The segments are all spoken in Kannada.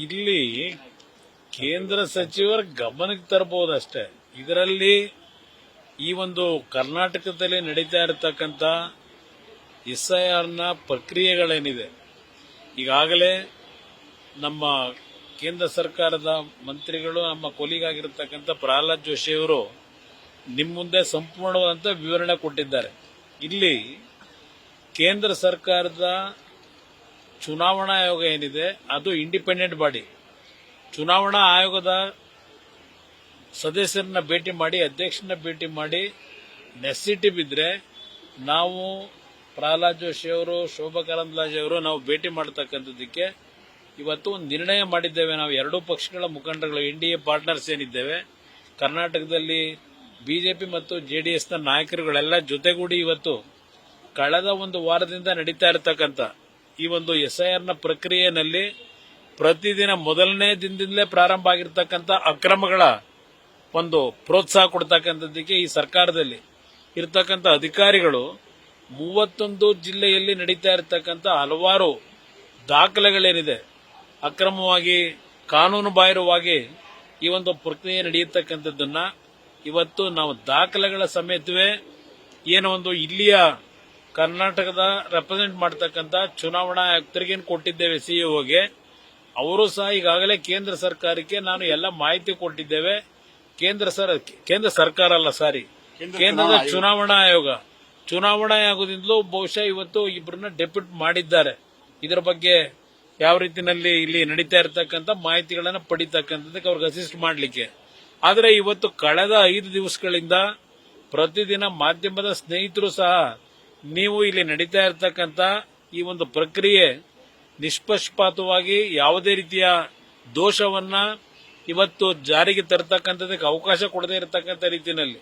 ಇಲ್ಲಿ ಕೇಂದ್ರ ಸಚಿವರ ಗಮನಕ್ಕೆ ತರಬಹುದಷ್ಟೇ. ಇದರಲ್ಲಿ ಈ ಒಂದು ಕರ್ನಾಟಕದಲ್ಲಿ ನಡೀತಾ ಇರತಕ್ಕಂಥ SIRನ ಪ್ರಕ್ರಿಯೆಗಳೇನಿದೆ, ಈಗಾಗಲೇ ನಮ್ಮ ಕೇಂದ್ರ ಸರ್ಕಾರದ ಮಂತ್ರಿಗಳು, ನಮ್ಮ ಕೊಲಿಗಾಗಿರತಕ್ಕಂಥ ಪ್ರಹ್ಲಾದ್ ಜೋಶಿ ಅವರು ನಿಮ್ಮ ಮುಂದೆ ಸಂಪೂರ್ಣವಾದಂಥ ವಿವರಣೆ ಕೊಟ್ಟಿದ್ದಾರೆ. ಇಲ್ಲಿ ಕೇಂದ್ರ ಸರ್ಕಾರದ ಚುನಾವಣಾ ಆಯೋಗ ಏನಿದೆ ಅದು ಇಂಡಿಪೆಂಡೆಂಟ್ ಬಾಡಿ. ಚುನಾವಣಾ ಆಯೋಗದ ಸದಸ್ಯರನ್ನ ಭೇಟಿ ಮಾಡಿ, ಅಧ್ಯಕ್ಷರನ್ನ ಭೇಟಿ ಮಾಡಿ, ನೆಸಿಟಿ ಬಿದ್ದರೆ ನಾವು ಪ್ರಹ್ಲಾದ್ ಜೋಶಿ ಅವರು, ಶೋಭಾ ಕರಂದ್ಲಾಜೆ ಅವರು ನಾವು ಭೇಟಿ ಮಾಡತಕ್ಕಂಥದ್ದಕ್ಕೆ ಇವತ್ತು ಒಂದು ನಿರ್ಣಯ ಮಾಡಿದ್ದೇವೆ. ನಾವು ಎರಡೂ ಪಕ್ಷಗಳ ಮುಖಂಡರುಗಳು, NDA ಪಾರ್ಟ್ನರ್ಸ್ ಏನಿದ್ದೇವೆ, ಕರ್ನಾಟಕದಲ್ಲಿ ಬಿಜೆಪಿ ಮತ್ತು JDSನ ನಾಯಕರುಗಳೆಲ್ಲ ಜೊತೆಗೂಡಿ ಇವತ್ತು ಕಳೆದ ಒಂದು ವಾರದಿಂದ ನಡೀತಾ ಇರತಕ್ಕಂಥ ಈ ಒಂದು SIRನ ಪ್ರಕ್ರಿಯೆಯಲ್ಲಿ ಪ್ರತಿದಿನ ಮೊದಲನೇ ದಿನದಿಂದಲೇ ಪ್ರಾರಂಭ ಆಗಿರ್ತಕ್ಕಂಥ ಅಕ್ರಮಗಳ ಒಂದು ಪ್ರೋತ್ಸಾಹ ಕೊಡ್ತಕ್ಕಂಥದ್ದಕ್ಕೆ ಈ ಸರ್ಕಾರದಲ್ಲಿ ಇರತಕ್ಕಂಥ ಅಧಿಕಾರಿಗಳು 31 ಜಿಲ್ಲೆಯಲ್ಲಿ ನಡೀತಾ ಇರತಕ್ಕಂಥ ಹಲವಾರು ದಾಖಲೆಗಳೇನಿದೆ, ಅಕ್ರಮವಾಗಿ ಕಾನೂನು ಬಾಹಿರವಾಗಿ ಈ ಒಂದು ಪ್ರಕ್ರಿಯೆ ನಡೆಯತಕ್ಕಂಥದ್ದನ್ನ ಇವತ್ತು ನಾವು ದಾಖಲೆಗಳ ಸಮೇತವೇ ಏನೋ ಒಂದು ಇಲ್ಲಿಯ ಕರ್ನಾಟಕದ ರೆಪ್ರೆಸೆಂಟ್ ಮಾಡತಕ್ಕಂಥ ಚುನಾವಣಾ ಆಯುಕ್ತರಿಗೆ ಕೊಟ್ಟಿದ್ದೇವೆ, CEOಗೆ. ಅವರು ಸಹ ಈಗಾಗಲೇ ಕೇಂದ್ರ ಸರ್ಕಾರಕ್ಕೆ ನಾನು ಎಲ್ಲ ಮಾಹಿತಿ ಕೊಟ್ಟಿದ್ದೇವೆ. ಕೇಂದ್ರ ಸರ್ಕಾರ ಅಲ್ಲ, ಸಾರಿ, ಕೇಂದ್ರದ ಚುನಾವಣಾ ಆಯೋಗದಿಂದಲೂ ಬಹುಶಃ ಇವತ್ತು ಇಬ್ಬರನ್ನ ಡೆಪ್ಯೂಟ್ ಮಾಡಿದ್ದಾರೆ. ಇದರ ಬಗ್ಗೆ ಯಾವ ರೀತಿಯಲ್ಲಿ ಇಲ್ಲಿ ನಡೀತಾ ಇರತಕ್ಕಂಥ ಮಾಹಿತಿಗಳನ್ನು ಪಡಿತಕ್ಕಂಥದ್ದಕ್ಕೆ ಅವ್ರಿಗೆ ಅಸಿಸ್ಟ್ ಮಾಡಲಿಕ್ಕೆ. ಆದರೆ ಇವತ್ತು ಕಳೆದ 5 ದಿವಸಗಳಿಂದ ಪ್ರತಿದಿನ ಮಾಧ್ಯಮದ ಸ್ನೇಹಿತರು ಸಹ ನೀವು ಇಲ್ಲಿ ನಡೀತಾ ಇರತಕ್ಕಂಥ ಈ ಒಂದು ಪ್ರಕ್ರಿಯೆ ನಿಷ್ಪಕ್ಷಪಾತವಾಗಿ ಯಾವುದೇ ರೀತಿಯ ದೋಷವನ್ನ ಇವತ್ತು ಜಾರಿಗೆ ತರತಕ್ಕಂಥದಕ್ಕೆ ಅವಕಾಶ ಕೊಡದೇ ಇರತಕ್ಕಂಥ ರೀತಿಯಲ್ಲಿ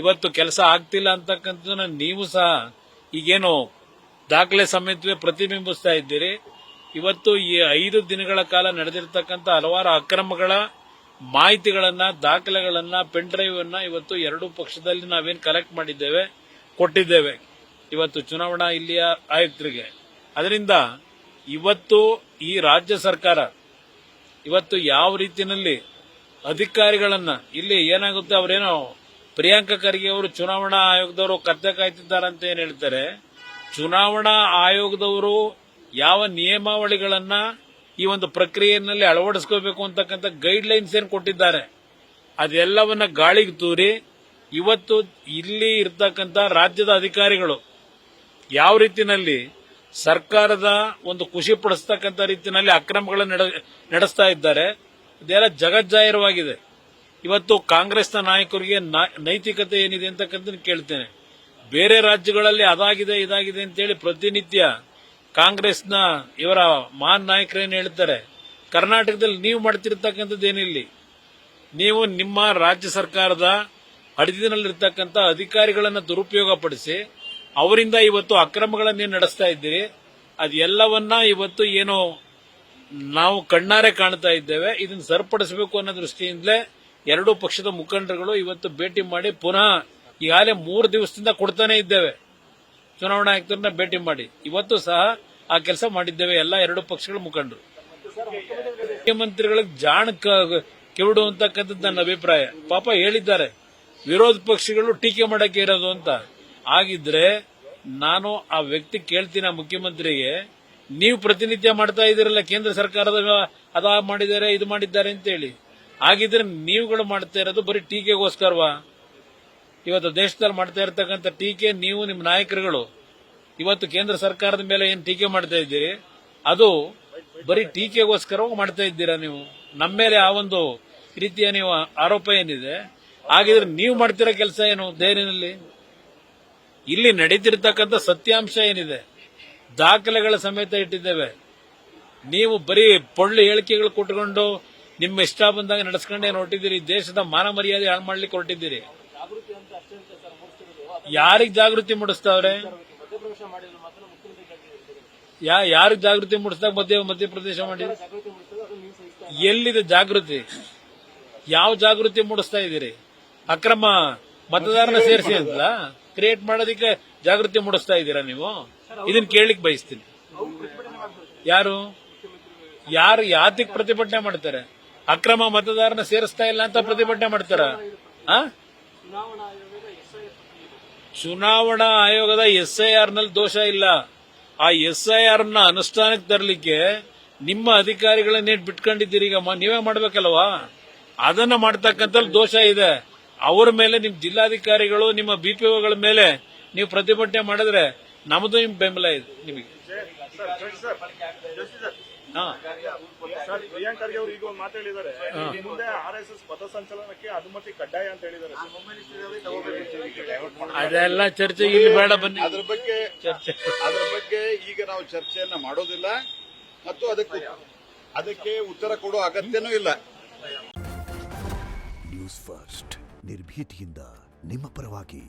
ಇವತ್ತು ಕೆಲಸ ಆಗ್ತಿಲ್ಲ ಅಂತಕ್ಕಂಥದ್ದನ್ನ ನೀವು ಸಹ ಈಗೇನು ದಾಖಲೆ ಸಮೇತವೇ ಪ್ರತಿಬಿಂಬಿಸ್ತಾ ಇದ್ದೀರಿ. ಇವತ್ತು ಈ 5 ದಿನಗಳ ಕಾಲ ನಡೆದಿರತಕ್ಕಂಥ ಹಲವಾರು ಅಕ್ರಮಗಳ ಮಾಹಿತಿಗಳನ್ನ, ದಾಖಲೆಗಳನ್ನ, ಪೆನ್ ಡ್ರೈವ್ ಅನ್ನ ಇವತ್ತು ಎರಡೂ ಪಕ್ಷದಲ್ಲಿ ನಾವೇನು ಕಲೆಕ್ಟ್ ಮಾಡಿದ್ದೇವೆ, ಕೊಟ್ಟಿದ್ದೇವೆ ಇವತ್ತು ಚುನಾವಣಾ ಇಲ್ಲಿಯ ಆಯುಕ್ತರಿಗೆ. ಅದರಿಂದ ಇವತ್ತು ಈ ರಾಜ್ಯ ಸರ್ಕಾರ ಇವತ್ತು ಯಾವ ರೀತಿಯಲ್ಲಿ ಅಧಿಕಾರಿಗಳನ್ನ ಇಲ್ಲಿ ಏನಾಗುತ್ತೆ, ಅವರೇನೋ ಪ್ರಿಯಾಂಕಾ ಖರ್ಗೆ ಅವರು ಚುನಾವಣಾ ಆಯೋಗದವರು ಕತ್ತೆ ಕಾಯ್ತಿದ್ದಾರಂತ ಏನ್ ಹೇಳ್ತಾರೆ. ಚುನಾವಣಾ ಆಯೋಗದವರು ಯಾವ ನಿಯಮಾವಳಿಗಳನ್ನ ಈ ಒಂದು ಪ್ರಕ್ರಿಯೆಯಲ್ಲಿ ಅಳವಡಿಸ್ಕೋಬೇಕು ಅಂತಕ್ಕಂಥ ಗೈಡ್ ಲೈನ್ಸ್ ಏನು ಕೊಟ್ಟಿದ್ದಾರೆ, ಅದೆಲ್ಲವನ್ನ ಗಾಳಿಗೆ ತೂರಿ ಇವತ್ತು ಇಲ್ಲಿ ಇರ್ತಕ್ಕಂಥ ರಾಜ್ಯದ ಅಧಿಕಾರಿಗಳು ಯಾವ ರೀತಿಯಲ್ಲಿ ಸರ್ಕಾರದ ಒಂದು ಖುಷಿ ಪಡಿಸ್ತಕ್ಕಂಥ ರೀತಿಯಲ್ಲಿ ಅಕ್ರಮಗಳನ್ನು ನಡೆಸ್ತಾ ಇದ್ದಾರೆ, ಇದೆಲ್ಲ ಜಗಜ್ಜಾಹಿರವಾಗಿದೆ. ಇವತ್ತು ಕಾಂಗ್ರೆಸ್ನ ನಾಯಕರಿಗೆ ನೈತಿಕತೆ ಏನಿದೆ ಅಂತಕ್ಕಂಥ ಕೇಳ್ತೇನೆ. ಬೇರೆ ರಾಜ್ಯಗಳಲ್ಲಿ ಅದಾಗಿದೆ ಇದಾಗಿದೆ ಅಂತೇಳಿ ಪ್ರತಿನಿತ್ಯ ಕಾಂಗ್ರೆಸ್ನ ಇವರ ಮಹಾನ್ ನಾಯಕರೇನು ಹೇಳ್ತಾರೆ. ಕರ್ನಾಟಕದಲ್ಲಿ ನೀವು ಮಾಡ್ತಿರ್ತಕ್ಕಂಥದ್ದು ಏನಿಲ್ಲ. ನೀವು ನಿಮ್ಮ ರಾಜ್ಯ ಸರ್ಕಾರದ ಅಡಿದಿನಲ್ಲಿರ್ತಕ್ಕಂಥ ಅಧಿಕಾರಿಗಳನ್ನು ದುರುಪಯೋಗ ಪಡಿಸಿ ಅವರಿಂದ ಇವತ್ತು ಅಕ್ರಮಗಳನ್ನೇನು ನಡೆಸ್ತಾ ಇದ್ದೀರಿ, ಅದೆಲ್ಲವನ್ನ ಇವತ್ತು ಏನು ನಾವು ಕಣ್ಣಾರೆ ಕಾಣ್ತಾ ಇದ್ದೇವೆ. ಇದನ್ನು ಸರಿಪಡಿಸಬೇಕು ಅನ್ನೋ ದೃಷ್ಟಿಯಿಂದಲೇ ಎರಡೂ ಪಕ್ಷದ ಮುಖಂಡರುಗಳು ಇವತ್ತು ಭೇಟಿ ಮಾಡಿ ಪುನಃ ಈಗಾಗಲೇ 3 ದಿವಸದಿಂದ ಕೊಡ್ತಾನೆ ಇದ್ದೇವೆ. ಚುನಾವಣಾ ಆಯುಕ್ತರನ್ನ ಭೇಟಿ ಮಾಡಿ ಇವತ್ತು ಸಹ ಆ ಕೆಲಸ ಮಾಡಿದ್ದೇವೆ ಎಲ್ಲ ಎರಡೂ ಪಕ್ಷಗಳ ಮುಖಂಡರು. ಮುಖ್ಯಮಂತ್ರಿಗಳಿಗೆ ಜಾಣ ಕಿವಿಡು ಅಂತಕ್ಕಂಥದ್ದು ನನ್ನ ಅಭಿಪ್ರಾಯ. ಪಾಪ ಹೇಳಿದ್ದಾರೆ ವಿರೋಧ ಪಕ್ಷಗಳು ಟೀಕೆ ಮಾಡಕ್ಕೆ ಇರೋದು ಅಂತ. ಆಗಿದ್ರೆ ನಾನು ಆ ವ್ಯಕ್ತಿ ಕೇಳ್ತೀನಿ, ಮುಖ್ಯಮಂತ್ರಿಗೆ, ನೀವು ಪ್ರತಿನಿತ್ಯ ಮಾಡ್ತಾ ಇದ್ದೀರಲ್ಲ ಕೇಂದ್ರ ಸರ್ಕಾರದ ಅದ ಮಾಡಿದ್ದಾರೆ ಇದು ಮಾಡಿದ್ದಾರೆ ಅಂತ ಹೇಳಿ, ಹಾಗಿದ್ರೆ ನೀವುಗಳು ಮಾಡ್ತಾ ಇರೋದು ಬರೀ ಟೀಕೆಗೋಸ್ಕರವಾ? ಇವತ್ತು ದೇಶದಲ್ಲಿ ಮಾಡ್ತಾ ಇರತಕ್ಕಂಥ ಟೀಕೆ, ನೀವು ನಿಮ್ಮ ನಾಯಕರುಗಳು ಇವತ್ತು ಕೇಂದ್ರ ಸರ್ಕಾರದ ಮೇಲೆ ಏನು ಟೀಕೆ ಮಾಡ್ತಾ ಇದ್ದೀರಿ, ಅದು ಬರೀ ಟೀಕೆಗೋಸ್ಕರ ಮಾಡ್ತಾ ಇದ್ದೀರಾ ನೀವು. ನಮ್ಮ ಮೇಲೆ ಆ ಒಂದು ರೀತಿಯ ನೀವು ಆರೋಪ ಏನಿದೆ, ಹಾಗಿದ್ರೆ ನೀವು ಮಾಡ್ತಿರೋ ಕೆಲಸ ಏನು ದೆಹಲಿನಲ್ಲಿ? ಇಲ್ಲಿ ನಡೀತಿರ್ತಕ್ಕಂಥ ಸತ್ಯಾಂಶ ಏನಿದೆ, ದಾಖಲೆಗಳ ಸಮೇತ ಇಟ್ಟಿದ್ದೇವೆ. ನೀವು ಬರೀ ಪೊಳ್ಳು ಹೇಳಿಕೆಗಳು ಕೊಟ್ಕೊಂಡು ನಿಮ್ಮ ಇಷ್ಟ ಬಂದಾಗ ನಡೆಸ್ಕೊಂಡೇನು ಹೊರಟಿದ್ದೀರಿ? ದೇಶದ ಮಾನ ಮರ್ಯಾದೆ ಹಾಳು ಮಾಡ್ಲಿಕ್ಕೆ ಹೊರಟಿದ್ದೀರಿ. ಯಾರಿಗೆ ಜಾಗೃತಿ ಮೂಡಿಸ್ತಾವ್ರೆ? ಯಾರಿಗೆ ಜಾಗೃತಿ ಮೂಡಿಸಿದಾಗ ಮಧ್ಯಪ್ರದೇಶ ಮಾಡಿ ಎಲ್ಲಿದೆ ಜಾಗೃತಿ? ಯಾವ ಜಾಗೃತಿ ಮೂಡಿಸ್ತಾ ಇದ್ದೀರಿ? ಅಕ್ರಮ ಮತದಾರನ ಸೇರಿಸಿ ಅಂತ ಕ್ರಿಯೇಟ್ ಮಾಡೋದಕ್ಕೆ ಜಾಗೃತಿ ಮೂಡಿಸ್ತಾ ಇದ್ದೀರಾ ನೀವು? ಇದನ್ನ ಕೇಳಲಿಕ್ಕೆ ಬಯಸ್ತೀನಿ. ಯಾರು ಯಾತಿಗೆ ಪ್ರತಿಭಟನೆ ಮಾಡ್ತಾರೆ? ಅಕ್ರಮ ಮತದಾರನ ಸೇರಿಸ್ತಾ ಇಲ್ಲ ಅಂತ ಪ್ರತಿಭಟನೆ ಮಾಡ್ತಾರ? ಚುನಾವಣಾ ಆಯೋಗದ SIR ನಲ್ಲಿ ದೋಷ ಇಲ್ಲ. ಆ SIR ನ ಅನುಷ್ಠಾನಕ್ಕೆ ತರಲಿಕ್ಕೆ ನಿಮ್ಮ ಅಧಿಕಾರಿಗಳನ್ನೇನು ಬಿಟ್ಕೊಂಡಿದ್ದೀರಿ? ಈಗ ನೀವೇ ಮಾಡ್ಬೇಕಲ್ವಾ? ಅದನ್ನ ಮಾಡ್ತಕ್ಕಂಥ ದೋಷ ಇದೆ. ಅವರ ಮೇಲೆ ನಿಮ್ ಜಿಲ್ಲಾಧಿಕಾರಿಗಳು ನಿಮ್ಮ BPOಗಳ ಮೇಲೆ ನೀವು ಪ್ರತಿಭಟನೆ ಮಾಡಿದ್ರೆ ನಮ್ದು ನಿಮ್ ಬೆಂಬಲ ಇದೆ ನಿಮಗೆ. ಪ್ರಿಯಾಂಕ್ ಖರ್ಗೆ ಅವರು ಈಗ ಒಂದು ಮಾತು ಹೇಳಿದ್ದಾರೆ, ಮುಂದೆ RSS ಪಥಸಂಚಲನಕ್ಕೆ ಅನುಮತಿ ಕಡ್ಡಾಯ ಅಂತ ಹೇಳಿದ್ದಾರೆ. ಅದೆಲ್ಲ ಚರ್ಚೆ ಇಲ್ಲಿ ಬೇಡ, ಬನ್ನಿ. ಅದ್ರ ಬಗ್ಗೆ ಈಗ ನಾವು ಚರ್ಚೆಯನ್ನ ಮಾಡೋದಿಲ್ಲ ಮತ್ತು ಅದಕ್ಕೆ ಉತ್ತರ ಕೊಡೋ ಅಗತ್ಯನೂ ಇಲ್ಲ. ನ್ಯೂಸ್ ಫಸ್ಟ್ ನಿರ್ಭೀತಿಯಿಂದ ನಿಮ್ಮ ಪರವಾಗಿ.